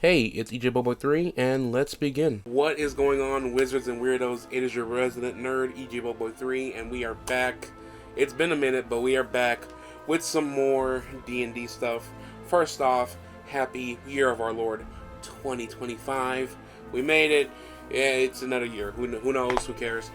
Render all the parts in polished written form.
Hey, it's EJ3 and let's begin. What is going on, wizards and weirdos? It is your resident nerd, EJ3, and we are back. It's been a minute, but we are back with some more D&D stuff. First off, happy year of our Lord 2025. We made it. Yeah, it's another year. Who knows? Who cares?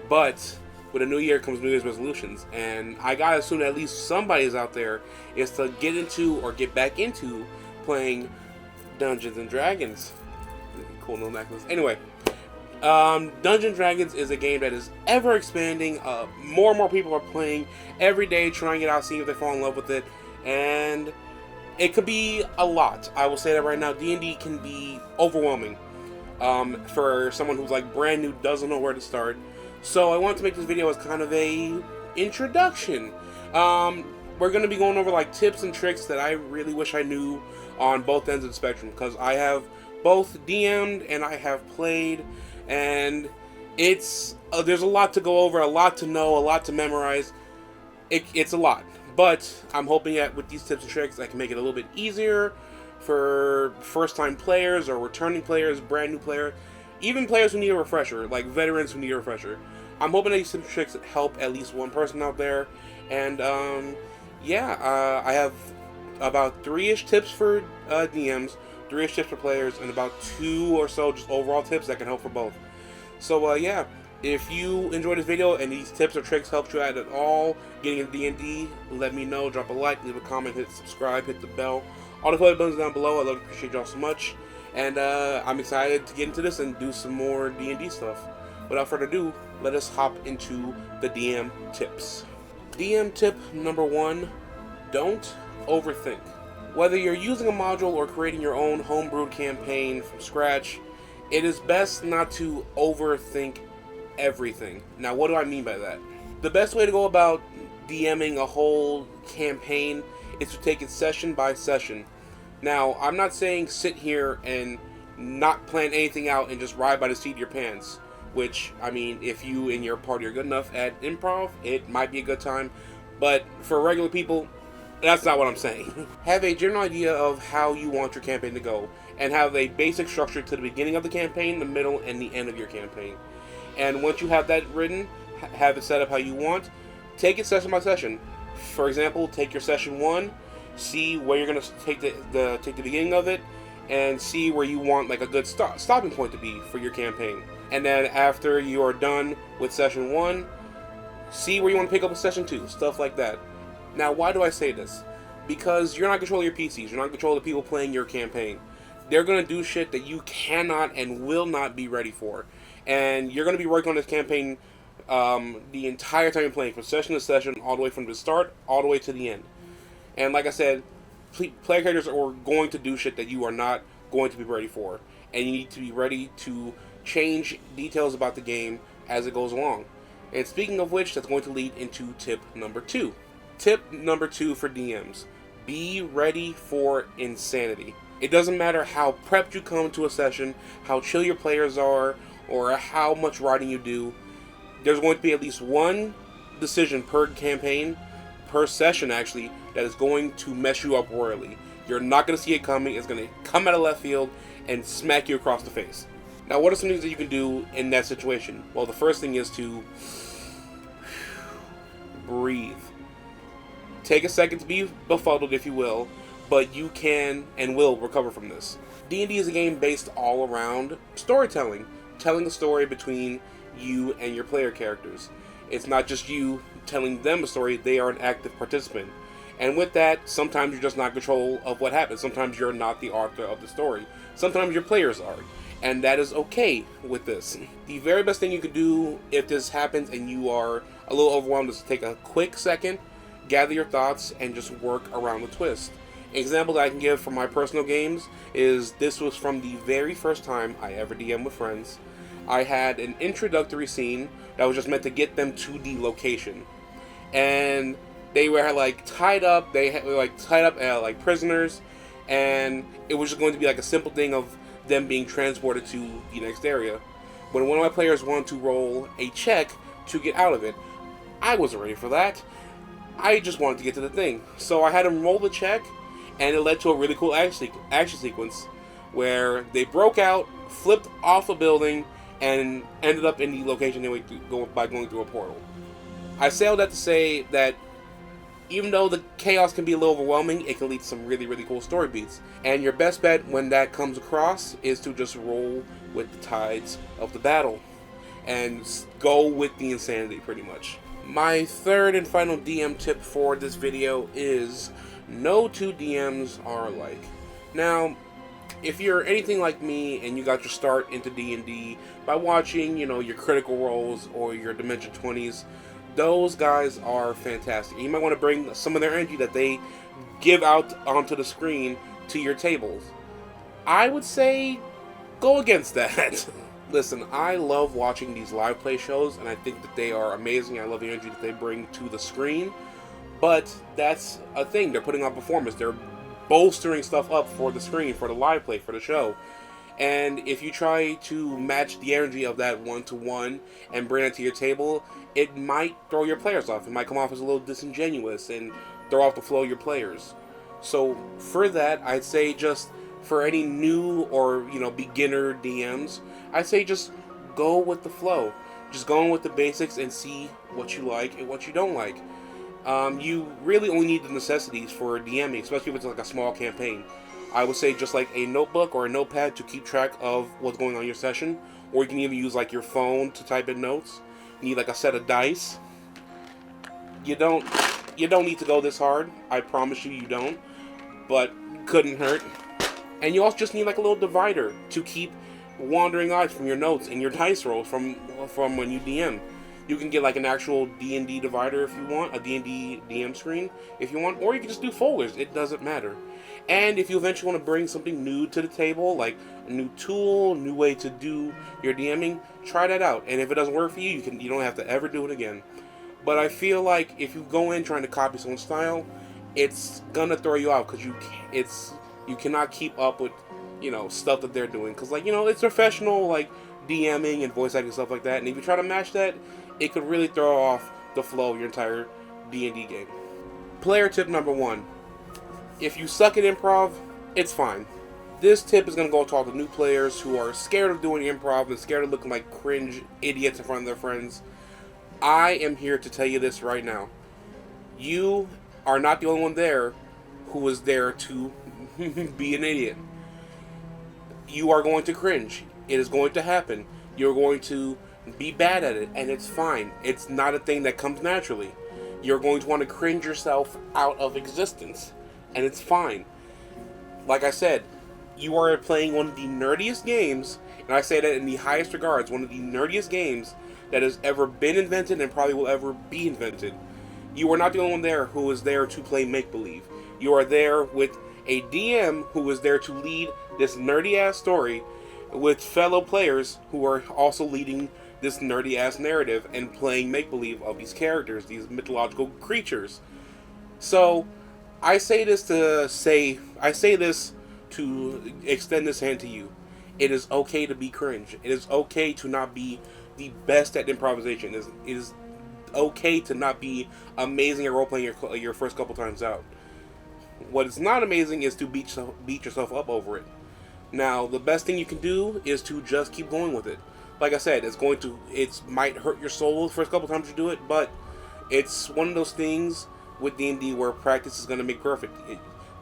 But with a new year comes New Year's resolutions, and I gotta assume that at least somebody's out there is to get into or get back into playing Dungeons and Dragons. Cool little necklace. Anyway, Dungeons and Dragons is a game that is ever expanding. More and more people are playing every day, trying it out, seeing if they fall in love with it, and it could be a lot. I will say that right now. D&D can be overwhelming for someone who's like brand new, doesn't know where to start. So I wanted to make this video as kind of a introduction. We're going to be going over like tips and tricks that I really wish I knew on both ends of the spectrum, because I have both DM'd and I have played, and it's there's a lot to go over, a lot to know, a lot to memorize. It's a lot, but I'm hoping that with these tips and tricks I can make it a little bit easier for first-time players or returning players, brand new players, even players who need a refresher, like veterans who need a refresher. I'm hoping that these tips and tricks help at least one person out there, and I have about 3-ish tips for DMs, 3-ish tips for players, and about 2 or so just overall tips that can help for both. So yeah, if you enjoyed this video and these tips or tricks helped you out at all getting into D&D, let me know. Drop a like, leave a comment, hit subscribe, hit the bell, all the play buttons down below. I love and appreciate y'all so much, and I'm excited to get into this and do some more D&D stuff. Without further ado, let us hop into the DM tips. DM tip number 1, don't overthink. Whether you're using a module or creating your own homebrewed campaign from scratch, it is best not to overthink everything. Now, what do I mean by that? The best way to go about DMing a whole campaign is to take it session by session. Now, I'm not saying sit here and not plan anything out and just ride by the seat of your pants, which, I mean, if you and your party are good enough at improv, it might be a good time, but for regular people, that's not what I'm saying. Have a general idea of how you want your campaign to go, and have a basic structure to the beginning of the campaign, the middle, and the end of your campaign. And once you have that written, have it set up how you want, take it session by session. For example, take your session 1, see where you're going to take the beginning of it, and see where you want like a good stopping point to be for your campaign. And then after you are done with session 1, see where you want to pick up with session 2, stuff like that. Now, why do I say this? Because you're not in control of your PCs. You're not in control of the people playing your campaign. They're going to do shit that you cannot and will not be ready for. And you're going to be working on this campaign the entire time you're playing, from session to session, all the way from the start, all the way to the end. And like I said, player characters are going to do shit that you are not going to be ready for. And you need to be ready to change details about the game as it goes along. And speaking of which, that's going to lead into tip number 2. Tip number 2 for DMs. Be ready for insanity. It doesn't matter how prepped you come to a session, how chill your players are, or how much writing you do. There's going to be at least one decision per campaign, per session actually, that is going to mess you up royally. You're not going to see it coming. It's going to come out of left field and smack you across the face. Now, what are some things that you can do in that situation? Well, the first thing is to breathe. Take a second to be befuddled, if you will, but you can and will recover from this. D&D is a game based all around storytelling, telling a story between you and your player characters. It's not just you telling them a story, they are an active participant. And with that, sometimes you're just not in control of what happens. Sometimes you're not the author of the story. Sometimes your players are. And that is okay with this. The very best thing you could do if this happens and you are a little overwhelmed is to take a quick second, gather your thoughts, and just work around the twist. An example that I can give from my personal games is this was from the very first time I ever DM with friends. I had an introductory scene that was just meant to get them to the location. And they were like tied up, like prisoners, and it was just going to be like a simple thing of them being transported to the next area. When one of my players wanted to roll a check to get out of it, I wasn't ready for that. I just wanted to get to the thing. So I had him roll the check, and it led to a really cool action sequence. where they broke out, flipped off a building, and ended up in the location they went to by going through a portal. I say all that to say that even though the chaos can be a little overwhelming, it can lead to some really, really cool story beats. And your best bet when that comes across is to just roll with the tides of the battle and go with the insanity, pretty much. My third and final DM tip for this video is no two DMs are alike. Now, if you're anything like me and you got your start into D&D by watching, your Critical Roles or your Dimension 20s, those guys are fantastic. You might want to bring some of their energy that they give out onto the screen to your tables. I would say go against that. Listen, I love watching these live play shows, and I think that they are amazing. I love the energy that they bring to the screen, but that's a thing. They're putting on performance. They're bolstering stuff up for the screen, for the live play, for the show. And if you try to match the energy of that one-to-one and bring it to your table, it might throw your players off. It might come off as a little disingenuous and throw off the flow of your players. So for that, I'd say just for any new or beginner DMs, I'd say just go with the flow. Just go in with the basics and see what you like and what you don't like. You really only need the necessities for DMing, especially if it's like a small campaign. I would say just like a notebook or a notepad to keep track of what's going on in your session, or you can even use like your phone to type in notes. You need like a set of dice. You don't need to go this hard. I promise you don't, but couldn't hurt. And you also just need like a little divider to keep wandering eyes from your notes and your dice rolls from when you DM. You can get like an actual D&D divider if you want, a D&D DM screen if you want, or you can just do folders. It doesn't matter. And if you eventually want to bring something new to the table, like a new tool, new way to do your DMing, try that out. And if it doesn't work for you, you don't have to ever do it again. But I feel like if you go in trying to copy someone's style, it's gonna throw you out because you cannot keep up with stuff that they're doing, because it's professional like DMing and voice acting and stuff like that. And if you try to match that, it could really throw off the flow of your entire D&D game. Player tip number 1. If you suck at improv, it's fine. This tip is going to go to all the new players who are scared of doing improv and scared of looking like cringe idiots in front of their friends. I am here to tell you this right now. You are not the only one there who is there to be an idiot. You are going to cringe. It is going to happen. You're going to be bad at it, and it's fine. It's not a thing that comes naturally. You're going to want to cringe yourself out of existence, and it's fine. Like I said, you are playing one of the nerdiest games, and I say that in the highest regards, one of the nerdiest games that has ever been invented and probably will ever be invented. You are not the only one there who is there to play make-believe. You are there with a DM who is there to lead this nerdy-ass story with fellow players who are also leading this nerdy-ass narrative and playing make-believe of these characters, these mythological creatures. So, I say this to extend this hand to you. It is okay to be cringe. It is okay to not be the best at improvisation. It is okay to not be amazing at role-playing your first couple times out. What is not amazing is to beat yourself up over it. Now, the best thing you can do is to just keep going with it. Like I said, it might hurt your soul the first couple times you do it, but it's one of those things with D&D where practice is going to make perfect.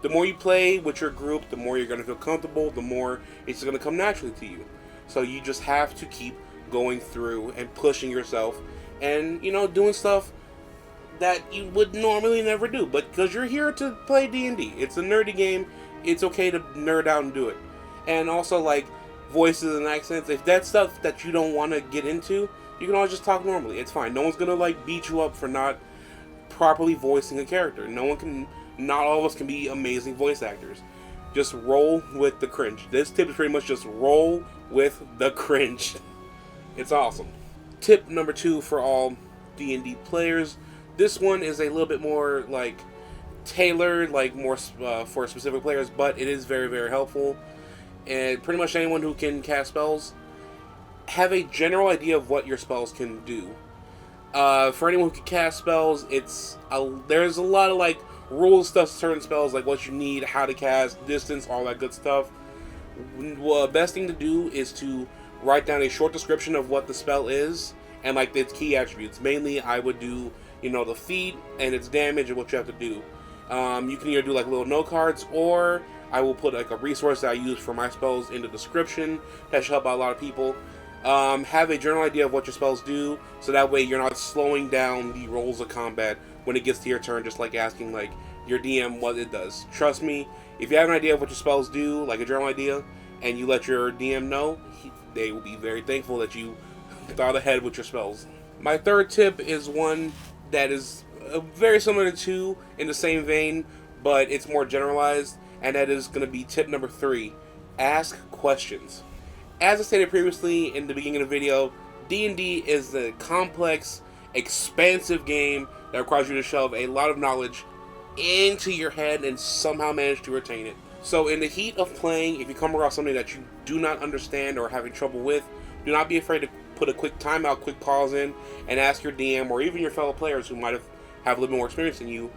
The more you play with your group, the more you're going to feel comfortable, the more it's going to come naturally to you. So you just have to keep going through and pushing yourself and, doing stuff that you would normally never do. But because you're here to play D&D, it's a nerdy game, it's okay to nerd out and do it. And also, like, voices and accents, if that's stuff that you don't want to get into, you can always just talk normally. It's fine. No one's going to, like, beat you up for not properly voicing a character. Not all of us can be amazing voice actors. Just roll with the cringe. This tip is pretty much just roll with the cringe. It's awesome. Tip number 2 for all D&D players. This one is a little bit more, like, tailored, like, more for specific players, but it is very, very helpful. And pretty much anyone who can cast spells, have a general idea of what your spells can do. For anyone who can cast spells, there's a lot of like rules stuff to certain spells, like what you need, how to cast, distance, all that good stuff. Well, best thing to do is to write down a short description of what the spell is and like its key attributes. Mainly, I would do the feat and its damage and what you have to do. You can either do like little note cards, or I will put like a resource that I use for my spells in the description. That should help out a lot of people. Have a general idea of what your spells do, so that way you're not slowing down the rolls of combat when it gets to your turn, just like asking like your DM what it does. Trust me, if you have an idea of what your spells do, like a general idea, and you let your DM know, they will be very thankful that you thought ahead with your spells. My third tip is one that is very similar to 2 in the same vein, but it's more generalized, and that is going to be tip number 3. Ask questions. As I stated previously in the beginning of the video, D&D is a complex, expansive game that requires you to shove a lot of knowledge into your head and somehow manage to retain it. So in the heat of playing, if you come across something that you do not understand or are having trouble with, do not be afraid to put a quick timeout, quick pause in, and ask your DM or even your fellow players who might have a little bit more experience than you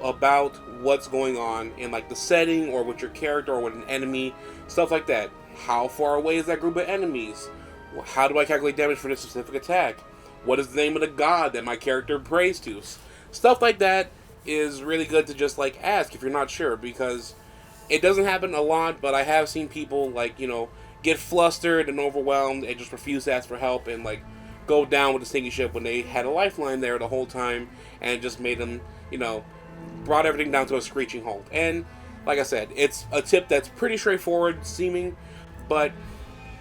about what's going on in like the setting or with your character or with an enemy, stuff like that. How far away is that group of enemies? How do I calculate damage for this specific attack? What is the name of the god that my character prays to? Stuff like that is really good to just like ask if you're not sure, because it doesn't happen a lot, but I have seen people like, get flustered and overwhelmed and just refuse to ask for help and like go down with the sinking ship when they had a lifeline there the whole time, and it just made them, brought everything down to a screeching halt. And like I said, it's a tip that's pretty straightforward seeming, but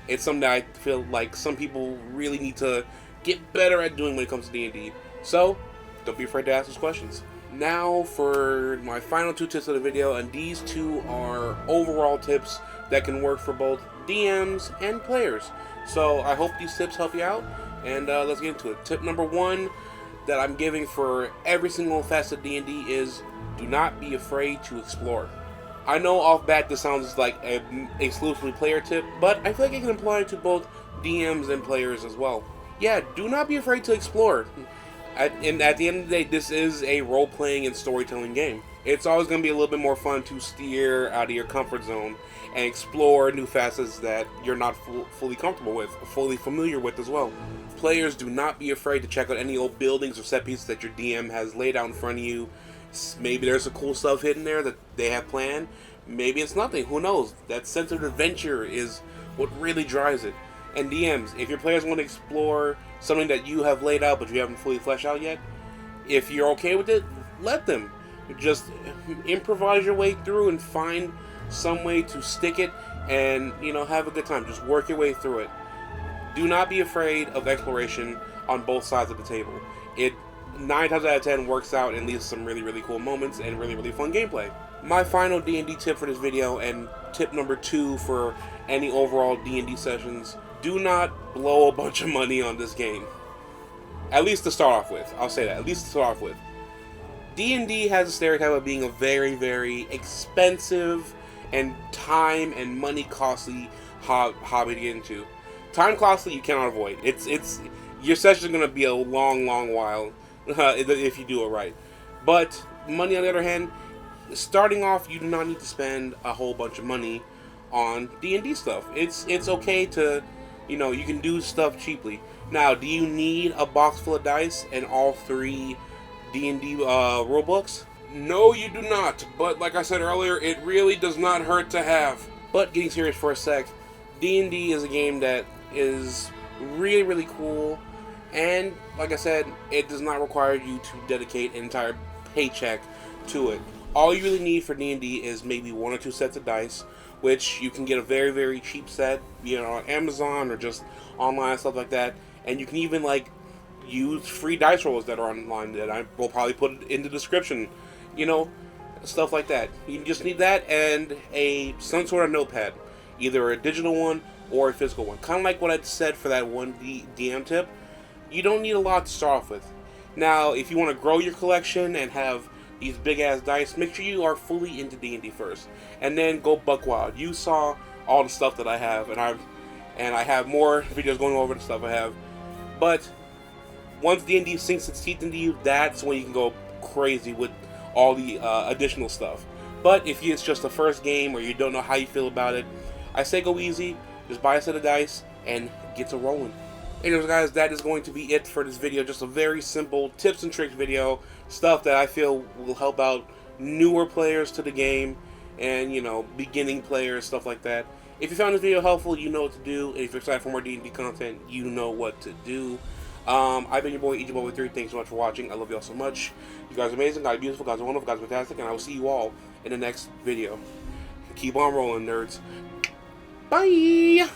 it's something that I feel like some people really need to get better at doing when it comes to D&D. So, don't be afraid to ask those questions. Now for my final 2 tips of the video, and these 2 are overall tips that can work for both DMs and players. So I hope these tips help you out, and let's get into it. Tip number 1 that I'm giving for every single facet of D&D is do not be afraid to explore. I know off bat this sounds like an exclusively player tip, but I feel like it can apply to both DMs and players as well. Yeah, do not be afraid to explore. At the end of the day, this is a role-playing and storytelling game. It's always going to be a little bit more fun to steer out of your comfort zone and explore new facets that you're not fully comfortable with, fully familiar with as well. Players, do not be afraid to check out any old buildings or set pieces that your DM has laid out in front of you. Maybe there's some cool stuff hidden there that they have planned. Maybe it's nothing. Who knows? That sense of adventure is what really drives it. And DMs, if your players want to explore something that you have laid out but you haven't fully fleshed out yet, if you're okay with it, let them. Just improvise your way through and find some way to stick it and, have a good time. Just work your way through it. Do not be afraid of exploration on both sides of the table. It 9 times out of 10 works out and leaves some really, really cool moments and really, really fun gameplay. My final D&D tip for this video, and tip number 2 for any overall D&D sessions, do not blow a bunch of money on this game. At least to start off with. I'll say that. At least to start off with. D&D has a stereotype of being a very, very expensive and time and money costly hobby to get into. Time costly you cannot avoid. It's your session is going to be a long, long while if you do it right. But money, on the other hand, starting off, you do not need to spend a whole bunch of money on D&D stuff. It's okay to, you can do stuff cheaply. Now, do you need a box full of dice and all 3 D&D rule books? No, you do not. But like I said earlier, it really does not hurt to have. But getting serious for a sec, D&D is a game that is really, really cool. And like I said, it does not require you to dedicate an entire paycheck to it. All you really need for D&D is maybe 1 or 2 sets of dice, which you can get a very, very cheap set, on Amazon or just online, stuff like that. And you can even use free dice rolls that are online that I will probably put in the description, stuff like that. You just need that and some sort of notepad, either a digital one or a physical one. Kind of like what I said for that one DM tip. You don't need a lot to start off with. Now, if you want to grow your collection and have these big ass dice, make sure you are fully into D&D first, and then go buck wild. You saw all the stuff that I have, and I have more videos going over the stuff I have. But once D&D sinks its teeth into you, that's when you can go crazy with all the additional stuff. But if it's just the first game or you don't know how you feel about it, I say go easy, just buy a set of dice, and get to rolling. Anyways guys, that is going to be it for this video. Just a very simple tips and tricks video. Stuff that I feel will help out newer players to the game and, you know, beginning players, stuff like that. If you found this video helpful, you know what to do. And if you're excited for more D&D content, you know what to do. I've been your boy, EJBoy3. Thanks so much for watching. I love you all so much. You guys are amazing, guys are beautiful, guys are wonderful, guys are fantastic, and I will see you all in the next video. Keep on rolling, nerds. Bye!